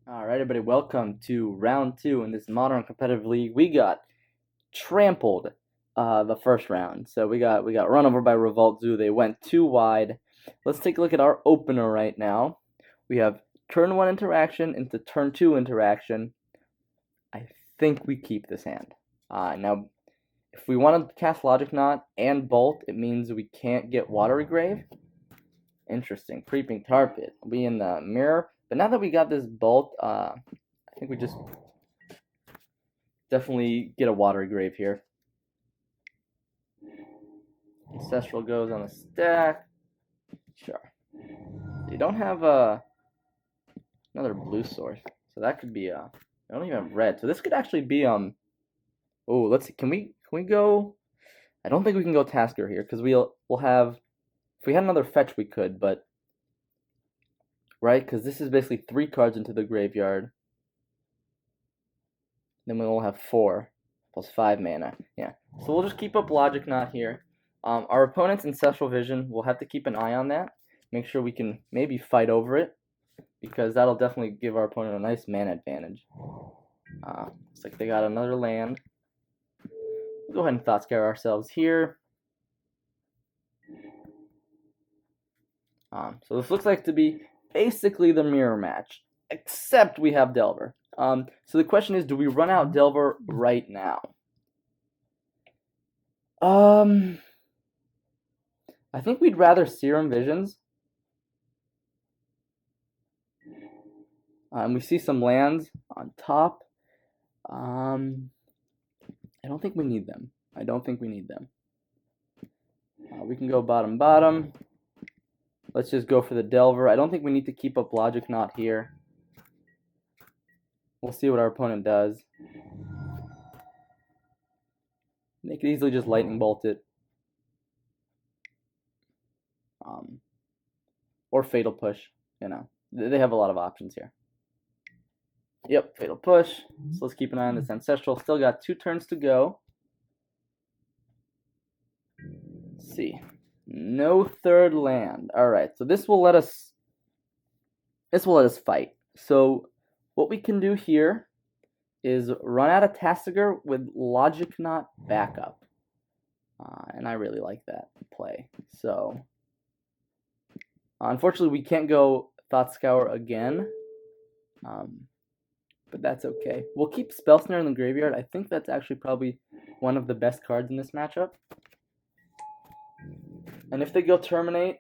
Alright, everybody, welcome to round 2 in this modern competitive league. We got trampled the first round. So we got run over by Revolt Zoo. They went too wide. Let's take a look at our opener right now. We have turn 1 interaction into turn 2 interaction. I think we keep this hand. Now, if we want to cast Logic Knot and Bolt, it means we can't get Watery Grave. Interesting. Creeping Tar Pit will be in the mirror. But now that we got this Bolt, I think we just definitely get a Watery Grave here. Ancestral goes on the stack. Sure. You don't have another blue source, so that could be I don't even have red, so this could actually be oh, let's see. Can we go? I don't think we can go Tasker here because we'll have, if we had another fetch we could, but right, because this is basically 3 cards into the graveyard. Then we'll have 4 plus 5 mana. Yeah, so we'll just keep up Logic Knot here. Our opponent's Ancestral Vision, we'll have to keep an eye on that. Make sure we can maybe fight over it, because that'll definitely give our opponent a nice mana advantage. Looks like they got another land. We'll go ahead and Thought Scour ourselves here. So this looks like to be basically the mirror match, except we have Delver. So the question is, do we run out Delver right now? I think we'd rather Serum Visions. We see some lands on top. I don't think we need them. We can go bottom. Let's just go for the Delver. I don't think we need to keep up Logic Knot here. We'll see what our opponent does. They could easily just Lightning Bolt it. Or Fatal Push. You know, they have a lot of options here. Yep, Fatal Push. So let's keep an eye on this Ancestral. Still got 2 turns to go. Let's see. No third land. Alright, so this will let us fight. So what we can do here is run out of Tassiger with Logic Knot backup. And I really like that play. So unfortunately we can't go Thought Scour again. But that's okay. We'll keep Spell Snare in the graveyard. I think that's actually probably one of the best cards in this matchup. And if they go Terminate,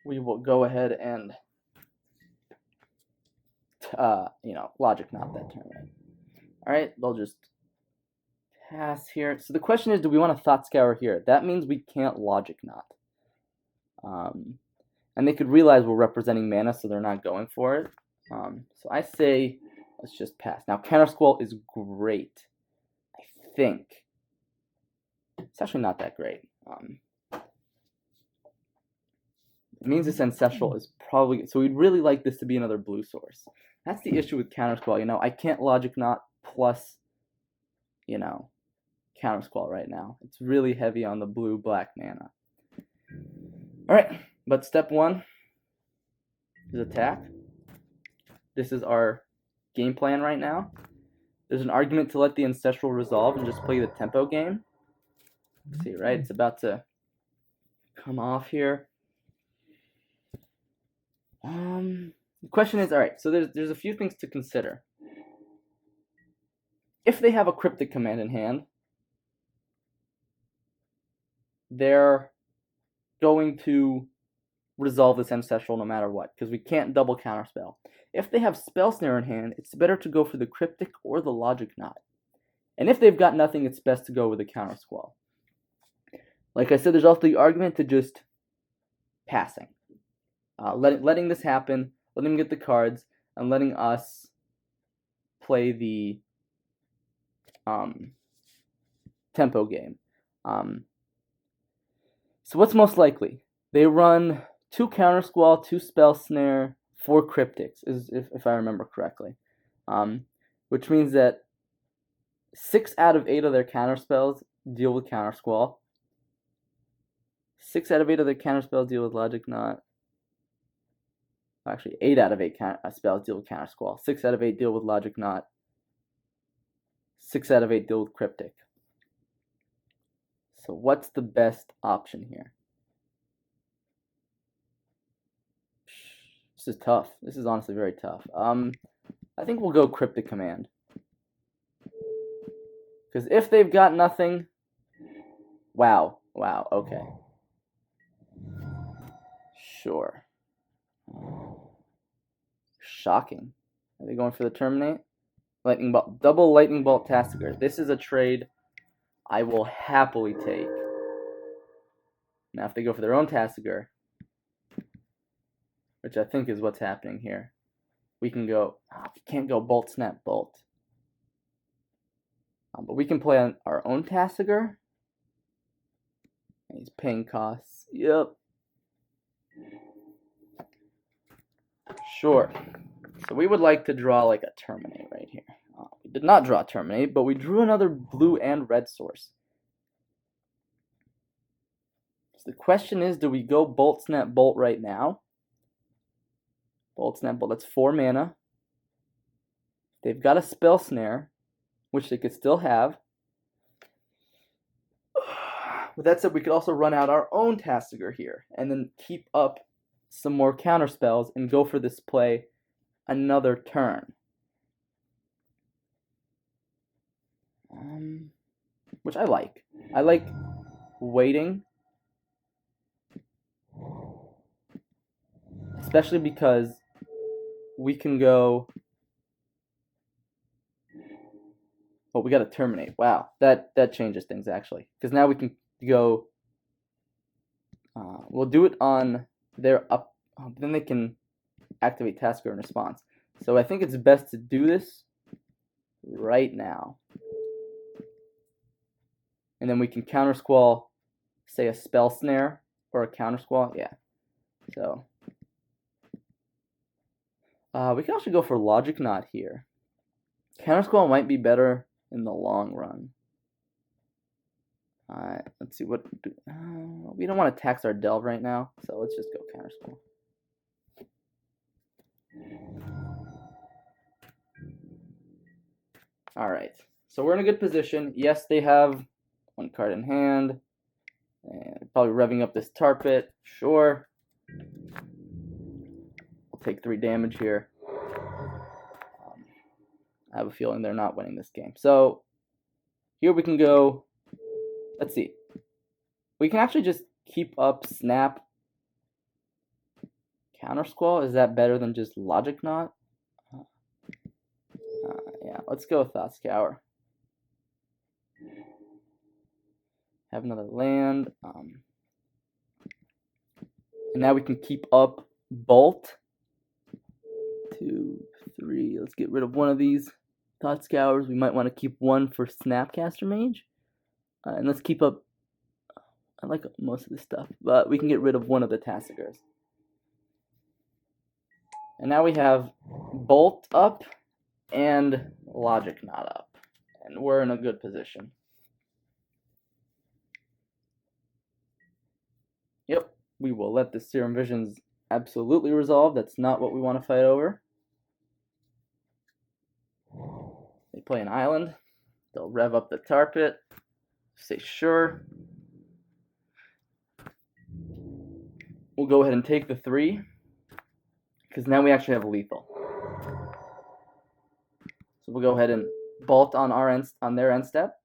we will go ahead and, Logic Knot that Terminate. Alright, they'll just pass here. So the question is, do we want to Thought Scour here? That means we can't Logic Knot. And they could realize we're representing mana, so they're not going for it. So I say, let's just pass. Now, Counter Squall is great, I think. It's actually not that great. It means this Ancestral is probably, so we'd really like this to be another blue source. That's the issue with Counter Squall. I can't Logic Knot plus, Counter Squall right now. It's really heavy on the blue-black mana. Alright, but step 1 is attack. This is our game plan right now. There's an argument to let the Ancestral resolve and just play the tempo game. Let's see, right? It's about to come off here. The question is, alright, so there's a few things to consider. If they have a Cryptic command in hand, they're going to resolve this Ancestral no matter what, because we can't double Counterspell. If they have Spell Snare in hand, it's better to go for the Cryptic or the Logic Knot. And if they've got nothing, it's best to go with the Counter Squall. Like I said, there's also the argument to just passing. Letting this happen, letting them get the cards, and letting us play the tempo game. So what's most likely? They run 2 Counter Squall, 2 Spell Snare, 4 Cryptics, if I remember correctly. Which means that 6 out of 8 of their counter spells deal with Counter Squall. 6 out of 8 of their counter spells deal with Logic Knot. Actually, 8 out of 8 spells deal with Counter Squall. 6 out of 8 deal with Logic Knot. 6 out of 8 deal with Cryptic. So what's the best option here? This is tough. This is honestly very tough. I think we'll go Cryptic Command. Because if they've got nothing... Wow, okay. Sure. Shocking. Are they going for the Terminate? Lightning Bolt, double Lightning Bolt Tastiger. This is a trade I will happily take. Now if they go for their own Tastiger, which I think is what's happening here, we can go, we can't go Bolt, Snap, Bolt. But we can play on our own Tastiger. He's paying costs. Yep. Sure. So we would like to draw like a Terminate right here. We did not draw Terminate, but we drew another blue and red source. So the question is, do we go Bolt, Snap, Bolt right now? Bolt, Snap, Bolt. That's 4 mana. They've got a Spell Snare, which they could still have. With that said, we could also run out our own Tastiger here, and then keep up some more counter spells and go for this play another turn. Which I like. I like waiting, especially because we can go... Oh, we got to Terminate. Wow, that changes things actually, because now we can go... we'll do it on their up... then they can activate Tasker in response. So I think it's best to do this right now. And then we can Counter Squall, say a Spell Snare or a Counter Squall. Yeah. So we can actually go for Logic Knot here. Counter Squall might be better in the long run. Let's see what... we don't want to tax our Delve right now, so let's just go Counter Squall. Alright, so we're in a good position. Yes, they have 1 card in hand. And probably revving up this Tar Pit. Sure. We'll take 3 damage here. I have a feeling they're not winning this game. So, here we can go... Let's see. We can actually just keep up Snap, Counter Squall. Is that better than just Logic Knot? Yeah, let's go with Thought Scour. Have another land. And now we can keep up Bolt. 2, 3. Let's get rid of one of these Thought Scours. We might want to keep one for Snapcaster Mage. And let's keep up... I like most of this stuff, but we can get rid of one of the Tassigers. And now we have Bolt up and Logic Knot up. And we're in a good position. Yep, we will let the Serum Visions absolutely resolve. That's not what we want to fight over. They play an island. They'll rev up the Tar Pit. Say sure. We'll go ahead and take the 3, because now we actually have lethal. So we'll go ahead and Bolt on our end, on their end step.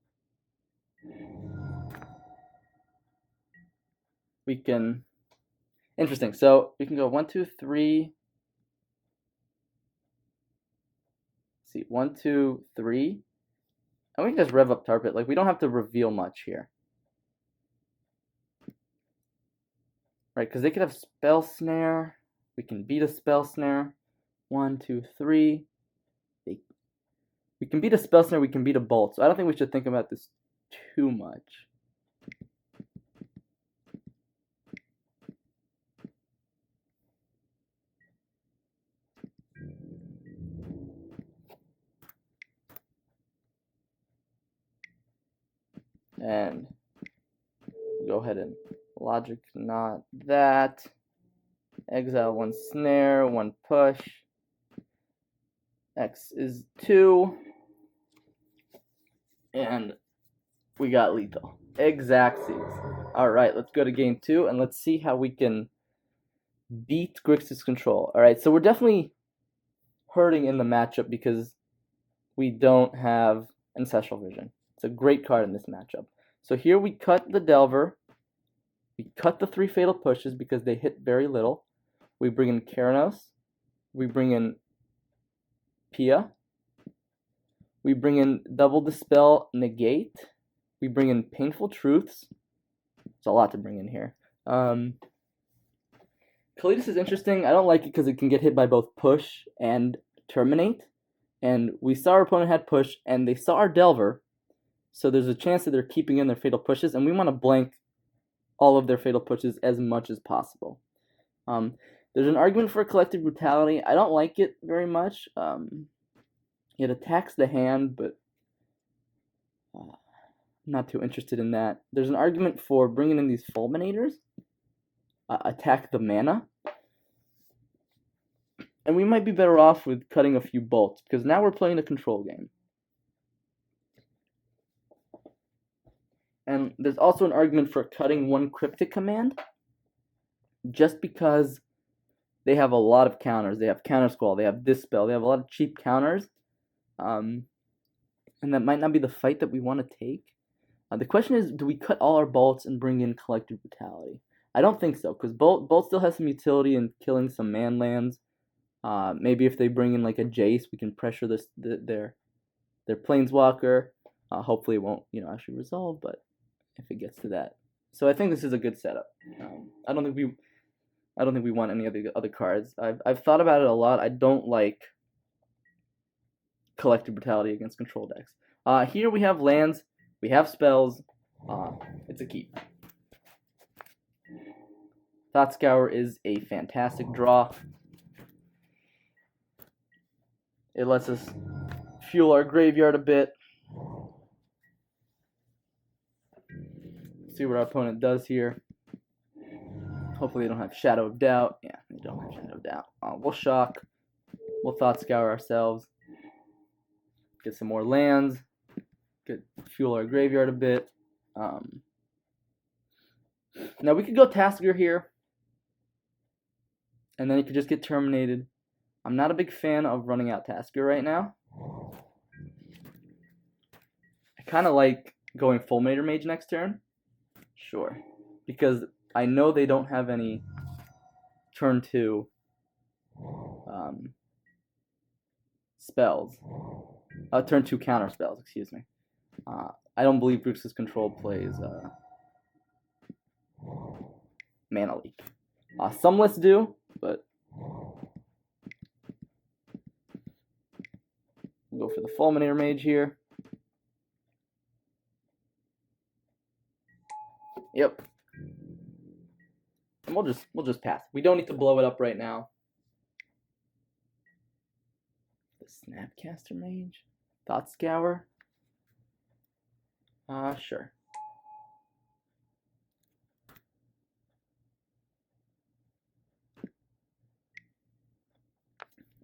We can... Interesting. So we can go 1, 2, 3. Let's see, 1, 2, 3. And we can just rev up Tar Pit. Like, we don't have to reveal much here. Right, because they could have Spell Snare. We can beat a Spell Snare. 1, 2, 3. We can beat a Spell Snare, we can beat a Bolt. So I don't think we should think about this too much. And go ahead and Logic Knot that. exile 1 snare, 1 push. X is 2. And we got lethal. Xaxes. Alright, let's go to game 2 and let's see how we can beat Grixis Control. Alright, so we're definitely hurting in the matchup because we don't have Ancestral Vision. It's a great card in this matchup. So here we cut the Delver. We cut the 3 Fatal Pushes because they hit very little. We bring in Keranos. We bring in Pia. We bring in Double Dispel Negate. We bring in Painful Truths. There's a lot to bring in here. Kalidas is interesting. I don't like it because it can get hit by both Push and Terminate. And we saw our opponent had Push, and they saw our Delver. So there's a chance that they're keeping in their Fatal Pushes, and we want to blank all of their Fatal Pushes as much as possible. There's an argument for Collective Brutality. I don't like it very much. It attacks the hand, but I'm not too interested in that. There's an argument for bringing in these Fulminators. Attack the mana. And we might be better off with cutting a few bolts, because now we're playing a control game. And there's also an argument for cutting 1 Cryptic command, just because they have a lot of counters. They have Counter Squall, they have Dispel, they have a lot of cheap counters. And that might not be the fight that we want to take. The question is, do we cut all our bolts and bring in Collective Brutality? I don't think so, because Bolt still has some utility in killing some man lands. Maybe if they bring in like a Jace, we can pressure their Planeswalker. Hopefully it won't actually resolve, but if it gets to that. So I think this is a good setup. I don't think we want any of the other cards. I've thought about it a lot. I don't like Collective Brutality against control decks. Here we have lands, we have spells. It's a keep. Thought Scour is a fantastic draw. It lets us fuel our graveyard a bit. See what our opponent does here. Hopefully they don't have Shadow of Doubt. Yeah, they don't have Shadow of Doubt. We'll shock. We'll Thought Scour ourselves. Get some more lands. Fuel our graveyard a bit. Now we could go Tasker here. And then it could just get terminated. I'm not a big fan of running out Tasker right now. I kind of like going Fulminator Mage next turn. Sure. Because I know they don't have any turn 2 spells. Turn 2 counter spells, excuse me. I don't believe Grixis Control plays Mana Leak. Some lists do, but we'll go for the Fulminator Mage here. Yep. And we'll just pass. We don't need to blow it up right now. The Snapcaster Mage? Thought Scour? Sure.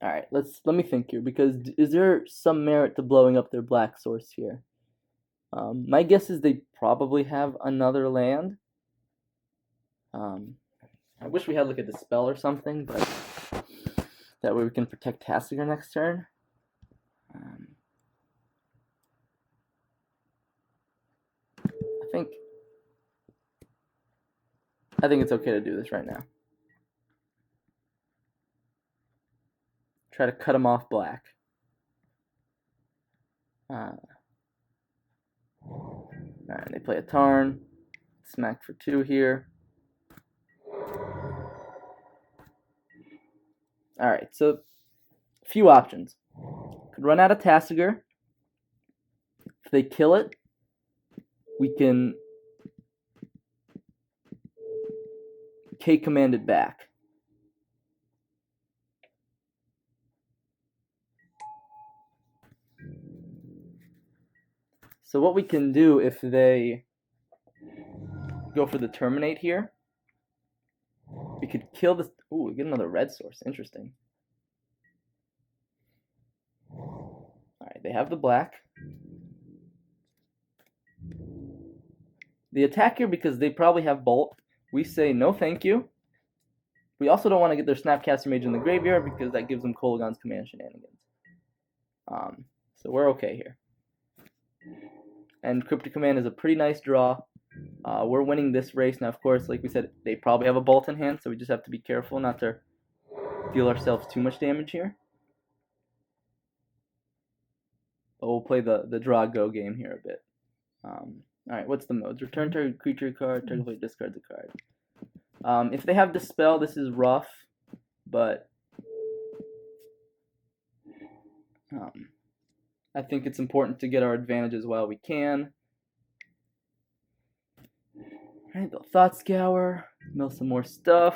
Alright, let me think here, because is there some merit to blowing up their black source here? My guess is they probably have another land. I wish we had like a Dispel or something, but that way we can protect Tassiger next turn. I think it's okay to do this right now. Try to cut him off black. Alright, they play a Tarn. Smack for 2 here. Alright, so a few options. Could run out of Tassiger. If they kill it, we can K-command it back. So what we can do if they go for the Terminate here, we We could kill this. Ooh, we get another red source. Interesting. Alright, they have the black. The attack here, because they probably have Bolt, we say no thank you. We also don't want to get their Snapcaster Mage in the graveyard because that gives them Kolaghan's Command shenanigans. So we're okay here. And Cryptic Command is a pretty nice draw. We're winning this race. Now, of course, like we said, they probably have a Bolt in hand, so we just have to be careful not to deal ourselves too much damage here. But we'll play the draw-go game here a bit. Alright, what's the modes? Return target creature card, target player discards a card. If they have Dispel, this is rough, but I think it's important to get our advantages while we can. Alright, they'll Thought Scour, mill some more stuff.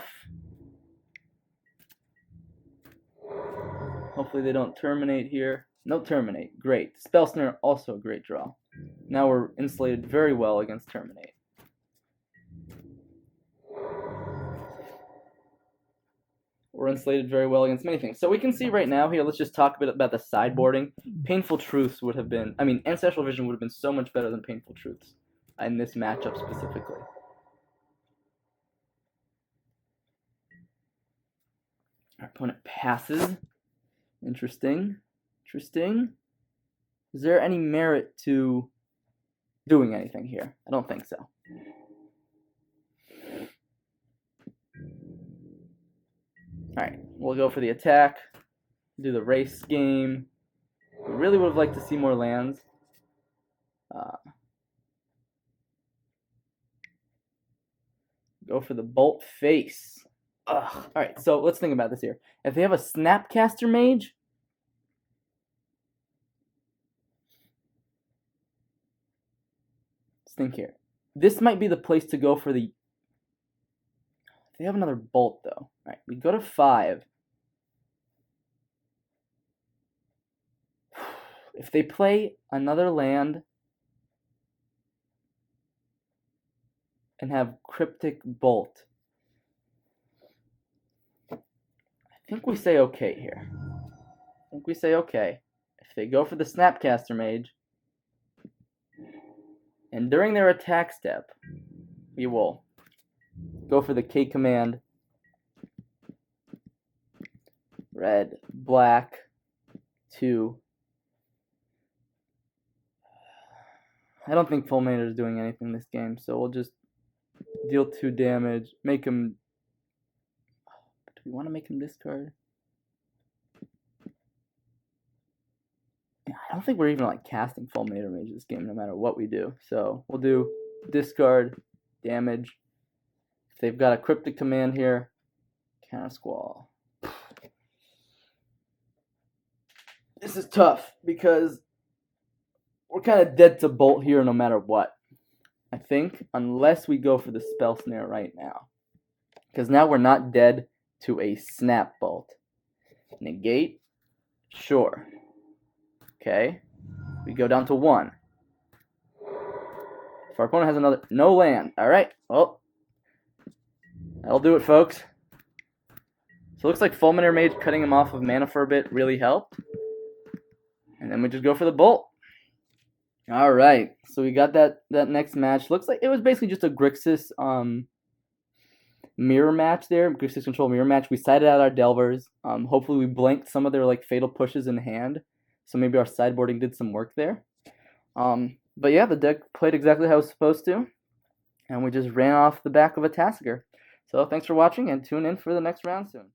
Hopefully they don't Terminate here. No Terminate, great. Spell Snare, also a great draw. Now we're insulated very well against Terminate. We're insulated very well against many things. So we can see right now here, let's just talk a bit about the sideboarding. Painful Truths would have been, Ancestral Vision would have been so much better than Painful Truths in this matchup specifically. Our opponent passes. Interesting. Interesting. Is there any merit to doing anything here? I don't think so. Alright, we'll go for the attack. Do the race game. We really would have liked to see more lands. Go for the Bolt Face. Alright, so let's think about this here. If they have a Snapcaster Mage, let's think here. This might be the place to go for the... They have another Bolt, though. Alright, we go to 5. If they play another land and have Cryptic Bolt, I think we say okay here. I think we say okay. If they go for the Snapcaster Mage, and during their attack step, we will go for the K command. Red, black, 2. I don't think Fulminator is doing anything in this game, so we'll just deal 2 damage, make him... Do we want to make him discard? I don't think we're even like casting Fulminator Mage this game, no matter what we do. So we'll do discard, damage. If they've got a Cryptic Command here, Counter Squall. This is tough because we're kind of dead to Bolt here no matter what. I think, unless we go for the Spell Snare right now. Because now we're not dead to a Snap Bolt. Negate? Sure. Okay. We go down to 1. If our opponent has another... No land. Alright. Well, that'll do it, folks. So it looks like Fulminator Mage cutting him off of mana for a bit really helped. And then we just go for the Bolt. Alright. So we got that next match. Looks like it was basically just a Grixis mirror match there. Grixis Control mirror match. We sided out our Delvers. Hopefully we blanked some of their like fatal pushes in hand. So maybe our sideboarding did some work there. But yeah, the deck played exactly how it was supposed to. And we just ran off the back of a Tassiger. So thanks for watching and tune in for the next round soon.